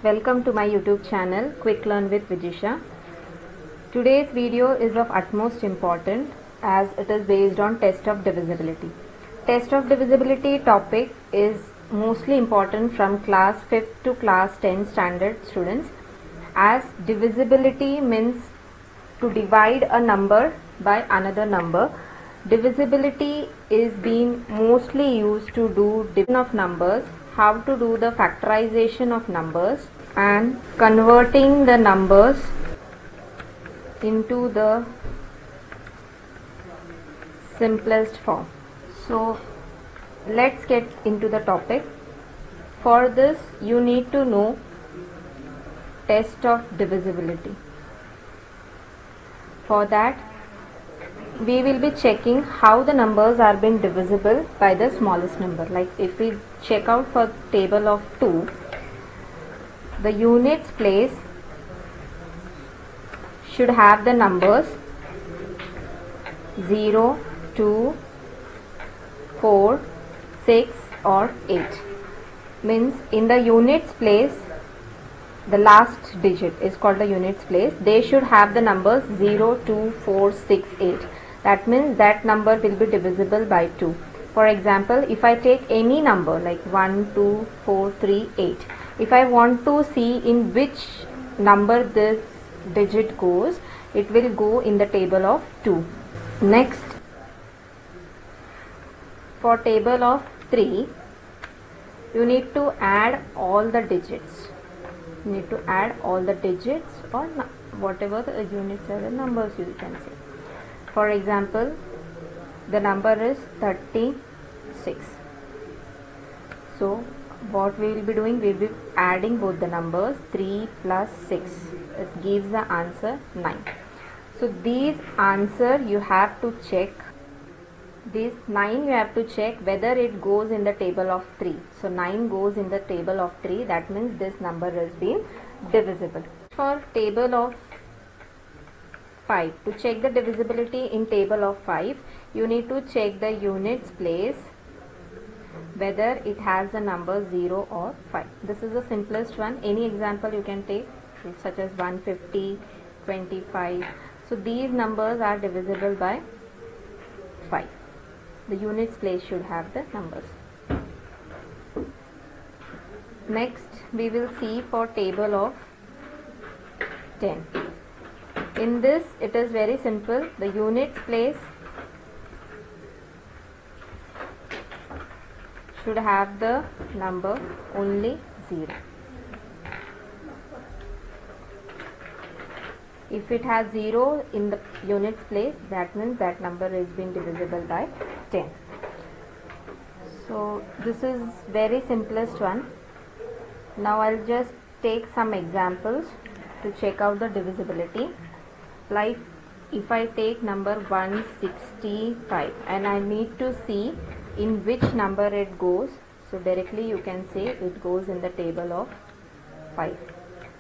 Welcome to my YouTube channel Quick Learn with Vijisha. Today's video is of utmost importance as it is based on test of divisibility. Test of divisibility topic is mostly important from class 5th to class 10 standard students, as divisibility means to divide a number by another number. Divisibility is being mostly used to do division of numbers, how to do the factorization of numbers and converting the numbers into the simplest form. So let's get into the topic. For this you need to know test of divisibility. For that we will be checking how the numbers are being divisible by the smallest number. Like if we check out for table of 2, the units place should have the numbers 0, 2, 4, 6 or 8. Means in the units place, the last digit is called the units place. They should have the numbers 0, 2, 4, 6, 8. That means that number will be divisible by 2. For example, if I take any number like 1, 2, 4, 3, 8. If I want to see in which number this digit goes, it will go in the table of 2. Next, for table of 3, you need to add all the digits. You need to add all the digits or whatever the units are, the numbers you can say. For example, the number is 36. So what we will be doing, we will be adding both the numbers. 3 plus 6, it gives the answer 9. So these answer you have to check. This 9 you have to check whether it goes in the table of 3. So 9 goes in the table of 3. That means this number has been divisible. For table of 5, to check the divisibility in table of 5, you need to check the units place whether it has the number 0 or 5. This is the simplest one. Any example you can take, such as 150, 25. So these numbers are divisible by 5. The units place should have the numbers. Next we will see for table of 10. In this it is very simple. The units place should have the number only 0. If it has 0 in the units place, that means that number is being divisible by 10. So this is very simplest one. Now I'll just take some examples to check out the divisibility. Like if I take number 165 and I need to see in which number it goes, so directly you can say it goes in the table of 5.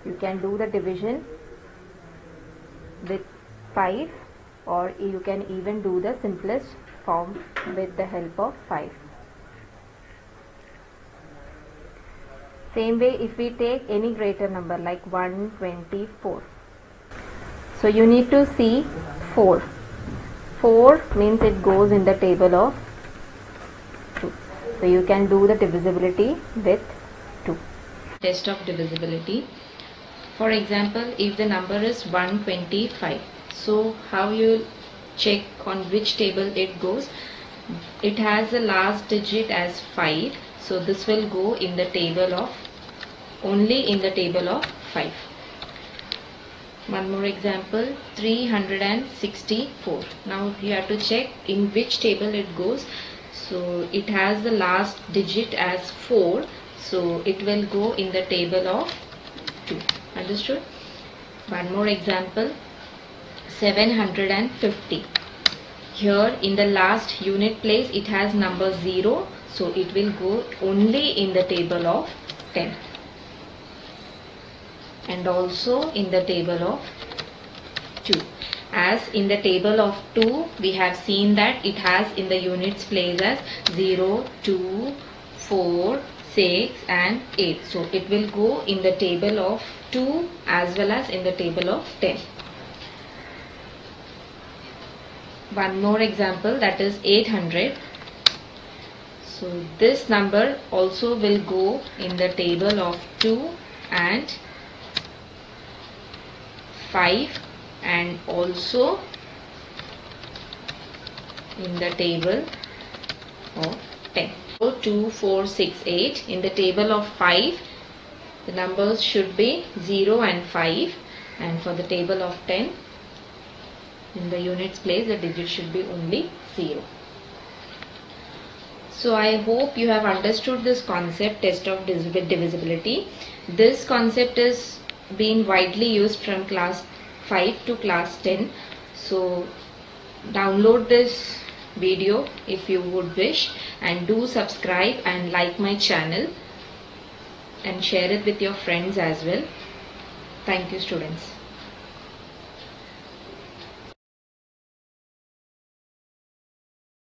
You can do the division with 5, or you can even do the simplest form with the help of 5. Same way if we take any greater number like 124. So you need to see 4. 4 means it goes in the table of 2. So you can do the divisibility with 2. Test of divisibility. For example, if the number is 125, so how you check on which table it goes? It has the last digit as 5, so this will go in the table of, only in the table of 5. One more example, 364. Now you have to check in which table it goes. So it has the last digit as 4, so it will go in the table of 2. Understood? One more example, 750. Here in the last unit place it has number 0, so it will go only in the table of 10. And also in the table of 2. As in the table of 2 we have seen that it has in the units place as 0, 2, 4, 6 and 8. So it will go in the table of 2 as well as in the table of 10. One more example, that is 800. So this number also will go in the table of 2 and 5 and also in the table of 10. So 2, 4, 6, 8. In the table of 5, the numbers should be 0 and 5, and for the table of 10, in the units place, the digit should be only 0. So I hope you have understood this concept, test of divisibility. This concept is being widely used from class 5 to class 10. So download this video if you would wish, and do subscribe and like my channel and share it with your friends as well. Thank you, students.